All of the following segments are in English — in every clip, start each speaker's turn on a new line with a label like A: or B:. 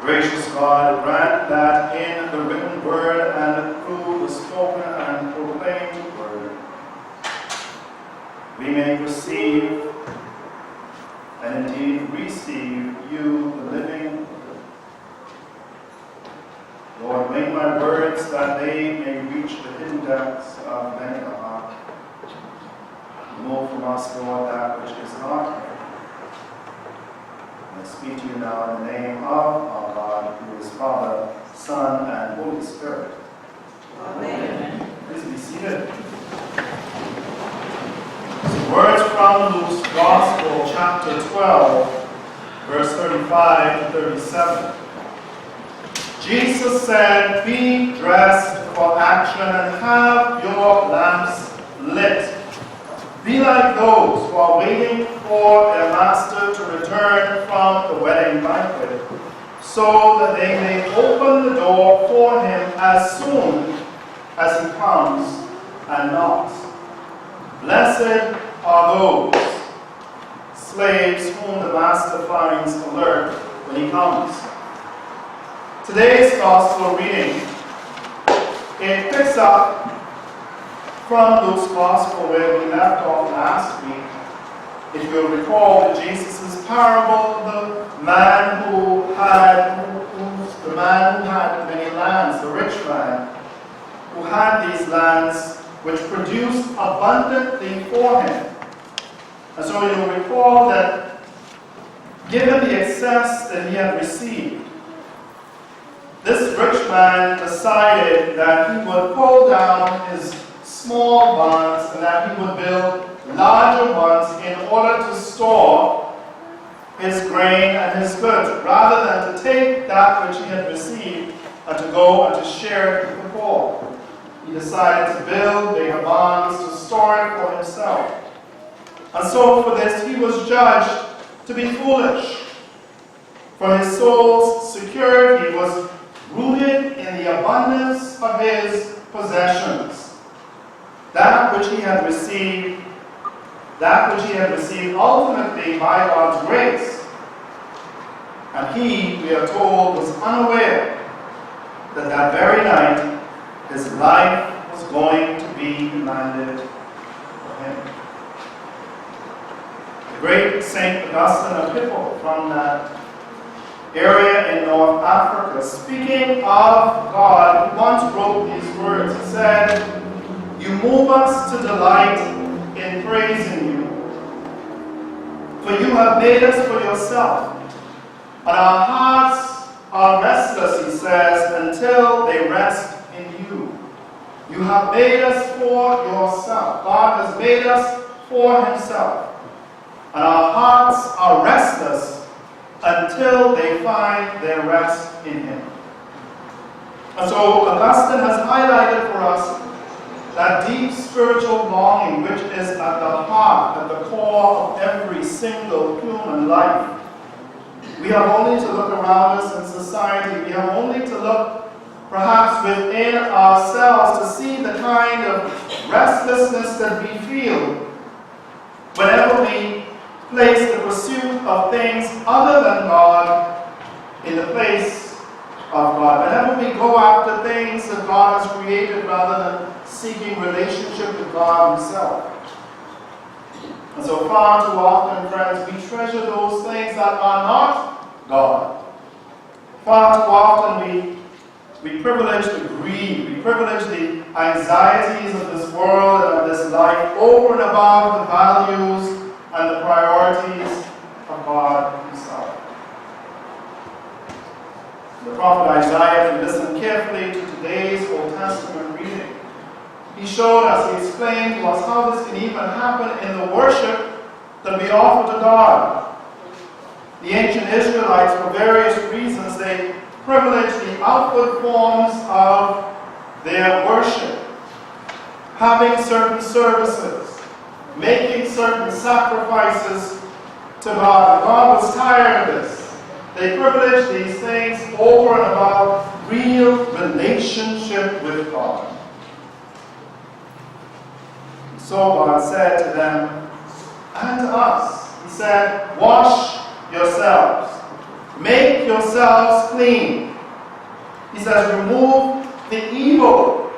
A: Gracious God, grant that in the written word and through the spoken and proclaimed word, we may perceive and indeed receive you, the living word. Lord, make my words that they may reach the hidden depths of many a heart. Remove from us, Lord, that which is not here. I speak to you now in the name of our God, who is Father, Son, and Holy Spirit.
B: Amen.
A: Please be seated. Some words from Luke's Gospel, chapter 12, verse 35 to 37. Jesus said, "Be dressed for action and have your lamps lit. Be like those who are waiting for their master to return from the wedding banquet, so that they may open the door for him as soon as he comes and knocks. Blessed are those slaves whom the master finds alert when he comes." Today's gospel reading, it picks up from Luke's Gospel where we left off last week. If you'll recall Jesus' parable of the man who had many lands, the rich man, who had these lands which produced abundantly for him. And so you'll recall that given the excess that he had received, this rich man decided that he would pull down his small barns and that he would build larger ones in order to store his grain and his goods, rather than to take that which he had received and to go and to share it with the poor. He decided to build bigger barns to store it for himself. And so for this he was judged to be foolish. For his soul's security was rooted in the abundance of his possessions. That which he had received ultimately by God's grace. And he, we are told, was unaware that that very night his life was going to be demanded for him. The great Saint Augustine of Hippo from that area in North Africa, speaking of God, he once wrote these words. He said, "You move us to delight in praising you, for you have made us for yourself, and our hearts are restless," he says, "until they rest in you." You have made us for yourself. God has made us for himself, and our hearts are restless until they find their rest in him. And so Augustine has highlighted for us that deep spiritual longing which is at the heart, at the core of every single human life. We have only to look around us in society. We have only to look perhaps within ourselves to see the kind of restlessness that we feel whenever we place the pursuit of things other than God in the place of God. Whenever we go after things that God has created rather than seeking relationship with God himself. And so far too often, friends, we treasure those things that are not God. Far too often we privilege the greed, we privilege the anxieties of this world and of this life over and above the values and the priorities of God himself. The prophet Isaiah, if you listen carefully to today's Old Testament reading, he showed us, he explained to us how this can even happen in the worship that we offer to God. The ancient Israelites, for various reasons, they privileged the outward forms of their worship, having certain services, making certain sacrifices to God. God was tired of this. They privileged these things over and above real relationship with God. So God said to them and to us, he said, "Wash yourselves, Make yourselves clean. He says, remove the evil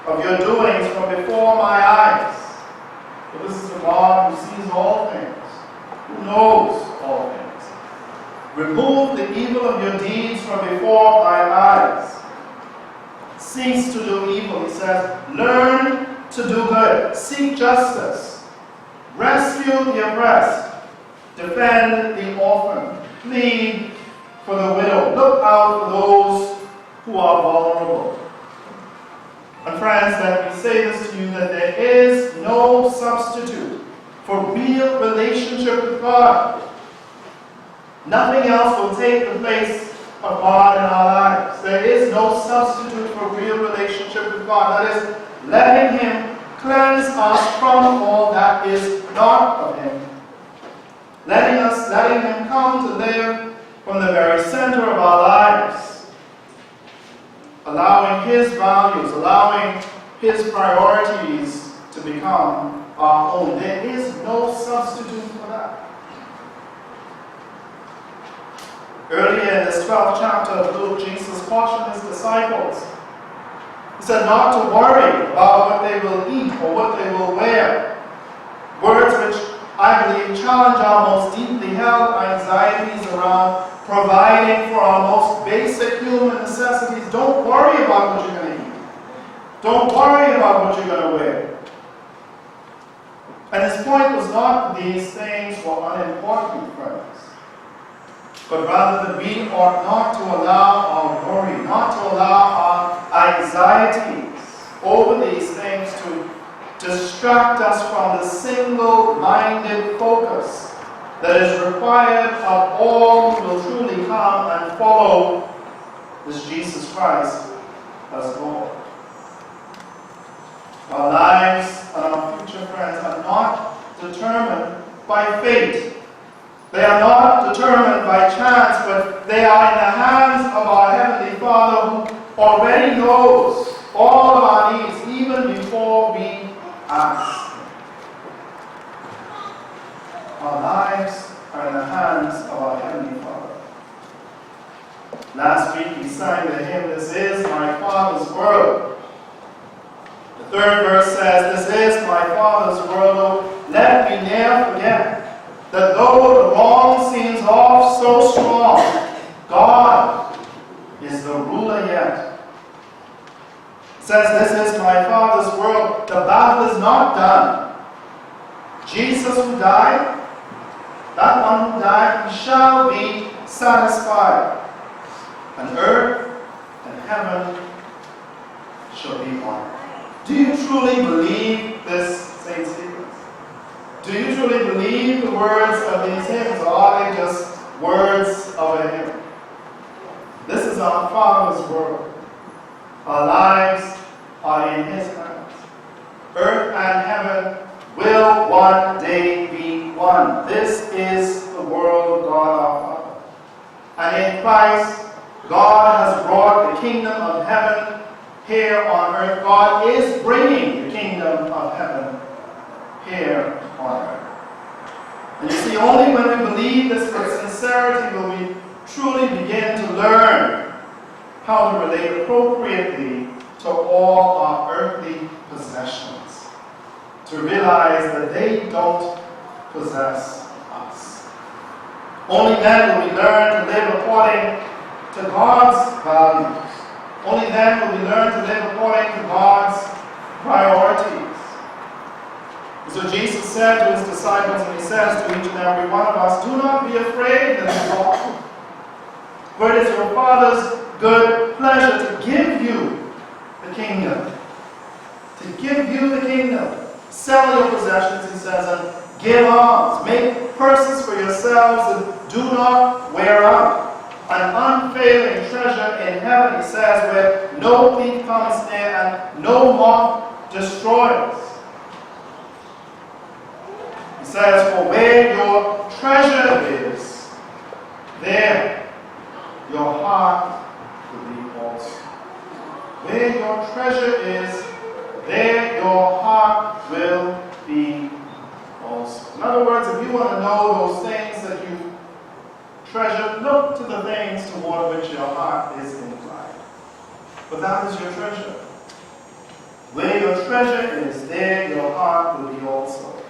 A: of your doings from before my eyes. For this is the God who sees all things, who knows all things. Remove the evil of your deeds from before my eyes. Cease to do evil, he says. Learn to do good. Seek justice. Rescue the oppressed. Defend the orphan. Plead for the widow. Look out for those who are vulnerable. And friends, let me say this to you, that there is no substitute for real relationship with God. Nothing else will take the place of God in our lives. There is no substitute for real relationship with God. That is, letting Him cleanse us from all that is not of Him. Letting Him come to live from the very center of our lives. Allowing His values, allowing His priorities to become our own. There is no substitute for that. Earlier in this 12th chapter of Luke, Jesus cautioned His disciples. He said not to worry about what they will eat or what they will wear. Words which I believe challenge our most deeply held anxieties around providing for our most basic human necessities. Don't worry about what you're going to eat. Don't worry about what you're going to wear. And his point was not that these things were unimportant, friends, but rather that we ought not to allow our worry, not to allow our anxieties over these things to distract us from the single-minded focus that is required of all who will truly come and follow this Jesus Christ as Lord. Our lives and our future, friends, are not determined by fate. They are not determined by chance, but they are in the hands of our Heavenly Father, who already knows all of our needs even before we ask. Our lives are in the hands of our Heavenly Father. Last week we sang the hymn, "This is my Father's world." The third verse says, "This is my Father's world, oh, let me ne'er forget that though the wrong seems oft so strong, God is the ruler yet." It says, "This is my Father's world." The battle is not done. Jesus who died, that one who died, he shall be satisfied. And earth and heaven shall be one. Do you truly believe this, Saint Stephen? Do you truly believe the words of these hymns, or are they just words of a hymn? This is our Father's world. Our lives are in His hands. Earth and heaven will one day be one. This is the world of God our Father. And in Christ, God has brought the kingdom of heaven here on earth. God is bringing the kingdom of heaven here on earth. And you see, only when we believe this with sincerity will we truly begin to learn how to relate appropriately to all our earthly possessions. To realize that they don't possess us. Only then will we learn to live according to God's values. Only then will we learn to live according to God's priorities. So Jesus said to His disciples, and He says to each and every one of us, "Do not be afraid, little flock, for it is your Father's good pleasure to give you the kingdom." To give you the kingdom. Sell your possessions, He says, and give alms. Make purses for yourselves and do not wear out. An unfailing treasure in heaven, He says, where no thief comes near and no moth destroys. He says, "For where your treasure is, there your heart will be also." Where your treasure is, there your heart will be also. In other words, if you want to know those things that you treasure, look to toward which your heart is inclined. But that is your treasure. Where your treasure is, there your heart will be also.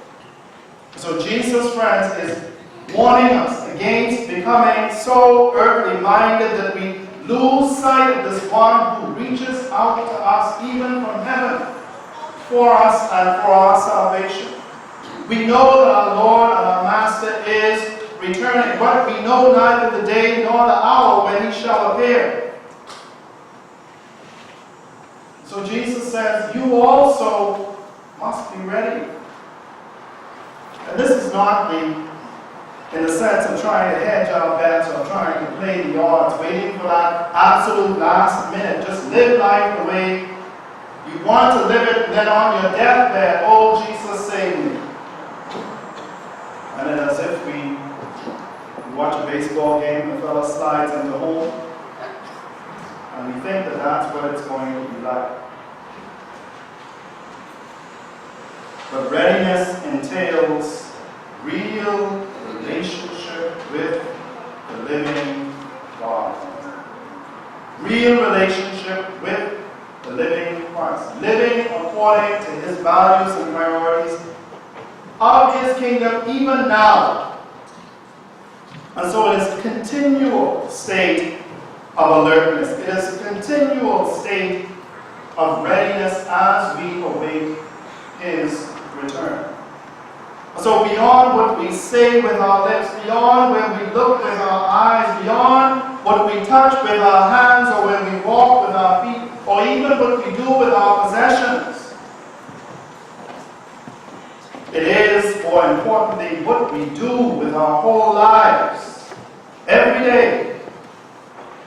A: So Jesus, friends, is warning us against becoming so earthly minded that we lose sight of this one who reaches out to us even from heaven for us and for our salvation. We know that our Lord and our Master is returning, but we know neither the day nor the hour when he shall appear. So Jesus says, you also must be ready. And this is not in the sense of trying to hedge our bets or trying to play the odds, waiting for that absolute last minute. Just live life the way you want to live it, and then on your deathbed, oh, Jesus, save me. And then as if we watch a baseball game and the fellow slides into home, and we think that that's what it's going to be like. But readiness entails real relationship with the living God. Real relationship with the living Christ. Living according to his values and priorities of his kingdom even now. And so it is a continual state of alertness. It is a continual state of readiness as we await his return. So beyond what we say with our lips, beyond where we look with our eyes, beyond what we touch with our hands or when we walk with our feet, or even what we do with our possessions, it is, more importantly, what we do with our whole lives, every day,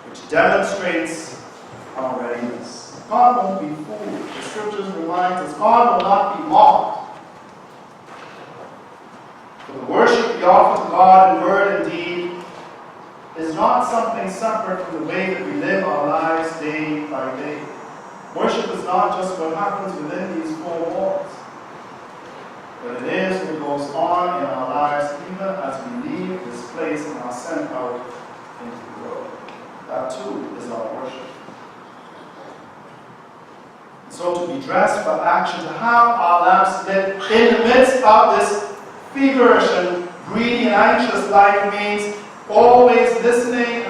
A: which demonstrates our readiness. God won't be fooled. The scriptures remind us God will not be mocked. For the worship we offer to God in word and deed is not something separate from the way that we live our lives day by day. Worship is not just what happens within these four walls, but it is what goes on in our lives even as we leave this place and are sent out into the world. That too is our worship. So to be dressed for action, to have our lamps lit in the midst of this feverish and greedy and anxious life means always listening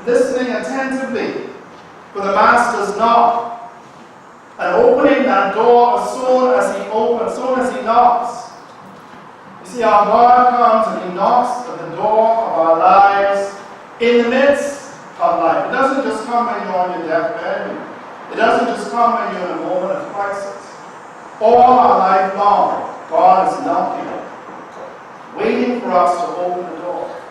A: attentively for the Master's knock, and opening that door as soon as he knocks. You see, our God comes and he knocks at the door of our lives in the midst of life. It doesn't just come when you're on your deathbed. It doesn't just come when you're in a moment of crisis. All our life long, God is knocking, waiting for us to open the door.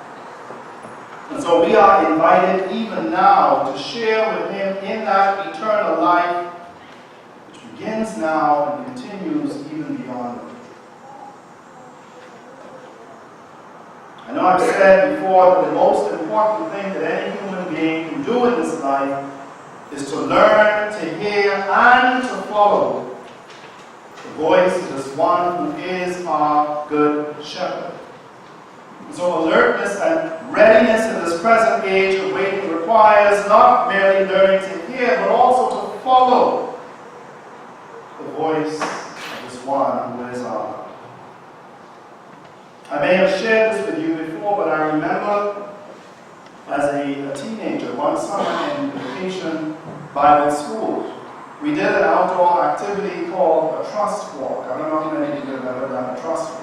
A: And so we are invited even now to share with him in that eternal life which begins now and continues even beyond it. I know I've said before that the most important thing that any human being can do in this life is to learn to hear and to follow the voice of this one who is our good shepherd. So alertness and readiness in this present age of waiting requires not merely learning to hear, but also to follow the voice of this one who is our God. I may have shared this with you before, but I remember as a teenager, one summer in vacation Bible school, we did an outdoor activity called a trust walk. I don't know how many of you have ever done a trust walk.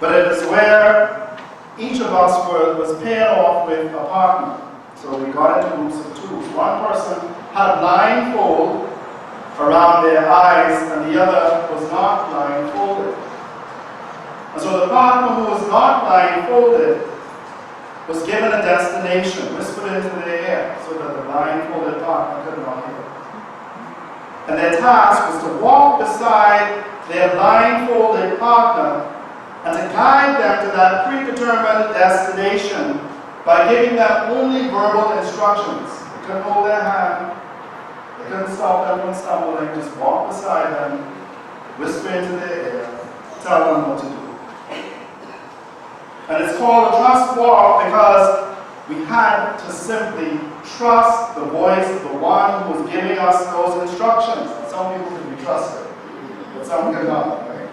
A: But it is where each of us was paired off with a partner. So we got into groups of twos. One person had a blindfold around their eyes and the other was not blindfolded. And so the partner who was not blindfolded was given a destination, whispered into their ear, so that the blindfolded partner could not hear. And their task was to walk beside their blindfolded partner and to guide them to that predetermined destination by giving them only verbal instructions. They couldn't hold their hand, they couldn't stop them from stumbling, just walk beside them, whisper into their ear, tell them what to do. And it's called a trust walk because we had to simply trust the voice of the one who was giving us those instructions. Some people can be trusted, but some cannot, right?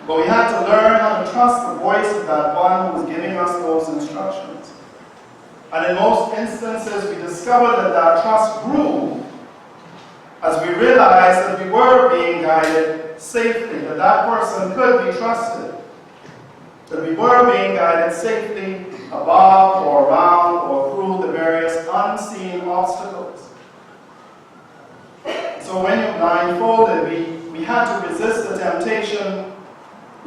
A: But we had to learn how to trust the voice of that one who was giving us those instructions. And in most instances, we discovered that that trust grew as we realized that we were being guided safely, that that person could be trusted, that we were being guided safely above or around or through the various unseen obstacles. So when you're blindfolded, we had to resist the temptation,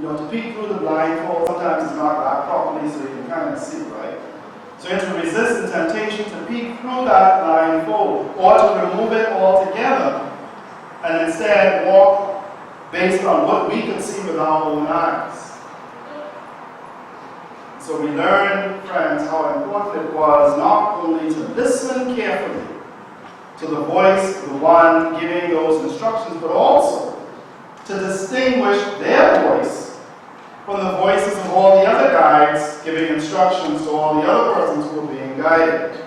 A: to peek through the blindfold. Sometimes it's not wrapped properly so you can kind of see, right? So you have to resist the temptation to peek through that blindfold or to remove it altogether and instead walk based on what we can see with our own eyes. So we learned, friends, how important it was not only to listen carefully to the voice of the one giving those instructions, but also to distinguish their voice from the voices of all the other guides giving instructions to all the other persons who were being guided.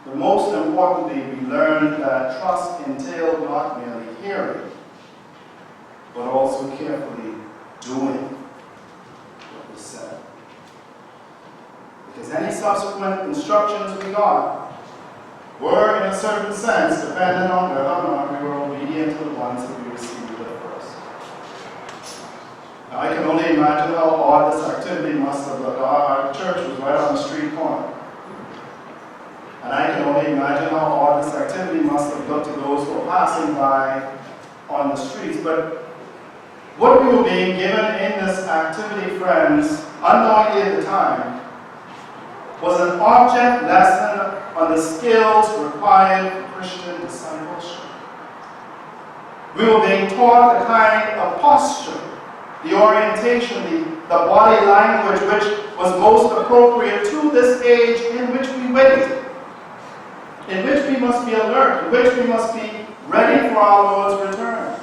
A: But most importantly, we learned that trust entailed not merely hearing, but also carefully doing what was said. Because any subsequent instructions we got were, in a certain sense, dependent on whether or not we were obedient to the ones that we received at first. Now, I can only imagine how odd this activity must have looked. Our church was right on the street corner. And I can only imagine how odd this activity must have looked to those who were passing by on the streets. But what we were being given in this activity, friends, unknowingly at the time, was an object lesson on the skills required for Christian discipleship. We were being taught the kind of posture, the orientation, the body language which was most appropriate to this age in which we wait, in which we must be alert, in which we must be ready for our Lord's return.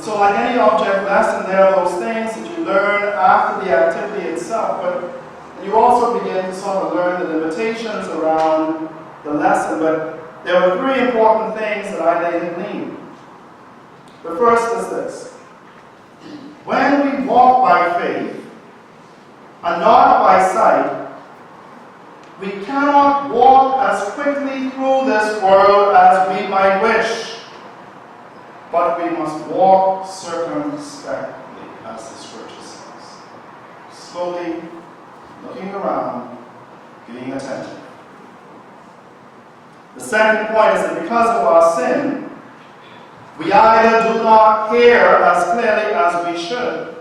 A: So like any object lesson, there are those things that you learn after the activity itself, but you also begin to sort of learn the limitations around the lesson. But there were three important things that I later gleaned. The first is this: when we walk by faith and not by sight, we cannot walk as quickly through this world as we might wish, but we must walk circumspectly, as the scripture says. Slowly, looking around, being attentive. The second point is that because of our sin, we either do not hear as clearly as we should,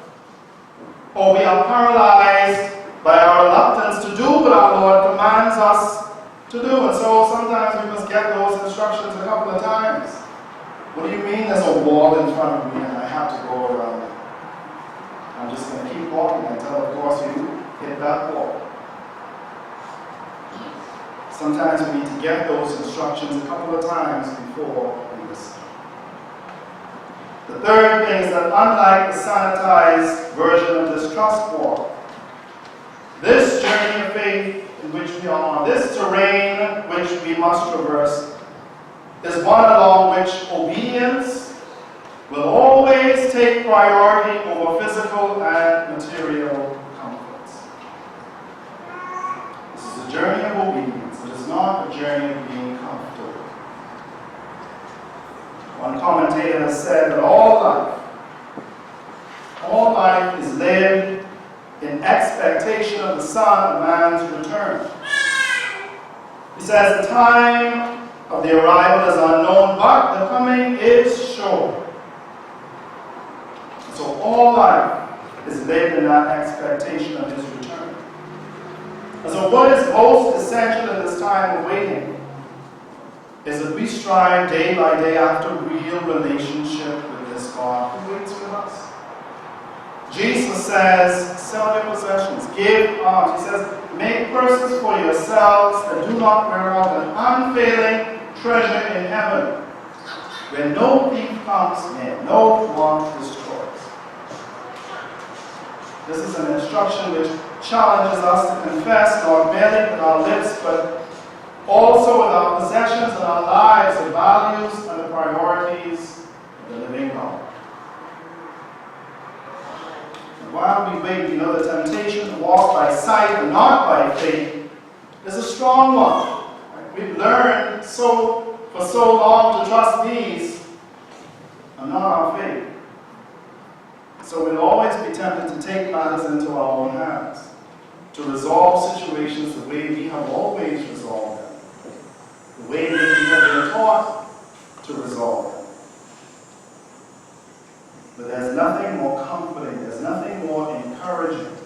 A: or we are paralyzed by our reluctance to do what our Lord commands us to do. And so sometimes we must get those instructions a couple of times. What do you mean there's a wall in front of me and I have to go around it? I'm just going to keep walking until, of course, you hit that wall. Sometimes we need to get those instructions a couple of times before we listen. The third thing is that unlike the sanitized version of this trust walk, this journey of faith in which we are on, this terrain which we must traverse, is one along which obedience will always take priority over physical and material comforts. This is a journey of obedience. It is not a journey of being comfortable. One commentator has said that all life is lived in expectation of the Son of Man's return. He says the time of the arrival is unknown, but the coming is sure. So all life is lived in that expectation of his return. And so what is most essential in this time of waiting is that we strive day by day after real relationship with this God who waits with us. Jesus says, sell your possessions, give alms. He says, make purses for yourselves that do not wear out, an unfailing treasure in heaven, where no thief comes in, no moth destroys. This is an instruction which challenges us to confess not merely with our lips, but also with our possessions and our lives, the values and the priorities of the living God. And while we wait, the temptation to walk by sight and not by faith is a strong one. We've learned for so long to trust these and not our faith. So we'll always be tempted to take matters into our own hands, to resolve situations the way we have always resolved them, the way that we have been taught to resolve them. But there's nothing more comforting, there's nothing more encouraging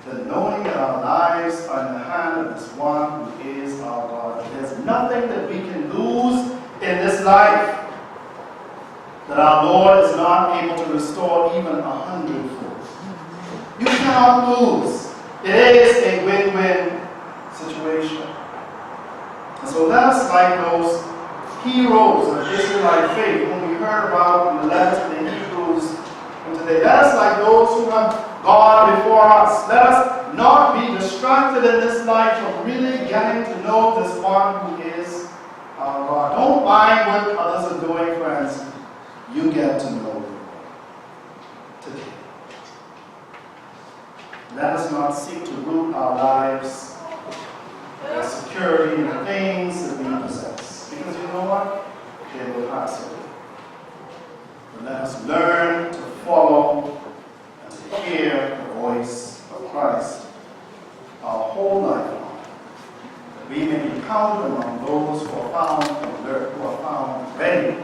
A: than knowing that our lives are in the hand of this one who is our God. There's nothing that we can lose in this life that our Lord is not able to restore even 100-fold. You cannot lose. It is a win-win situation. And so let us, like those heroes of Israelite faith whom we heard about in the letters to the Hebrews today, let us, like those who have God before us, let us not be distracted in this life from really getting to know this one who is our God. Don't mind what others are doing, friends. You get to know him today. Let us not seek to root our lives our security in the things that we possess. Because you know what? They will pass away. But let us learn to follow and to hear the voice of Christ our whole life long, that we may be counted among those who are found ready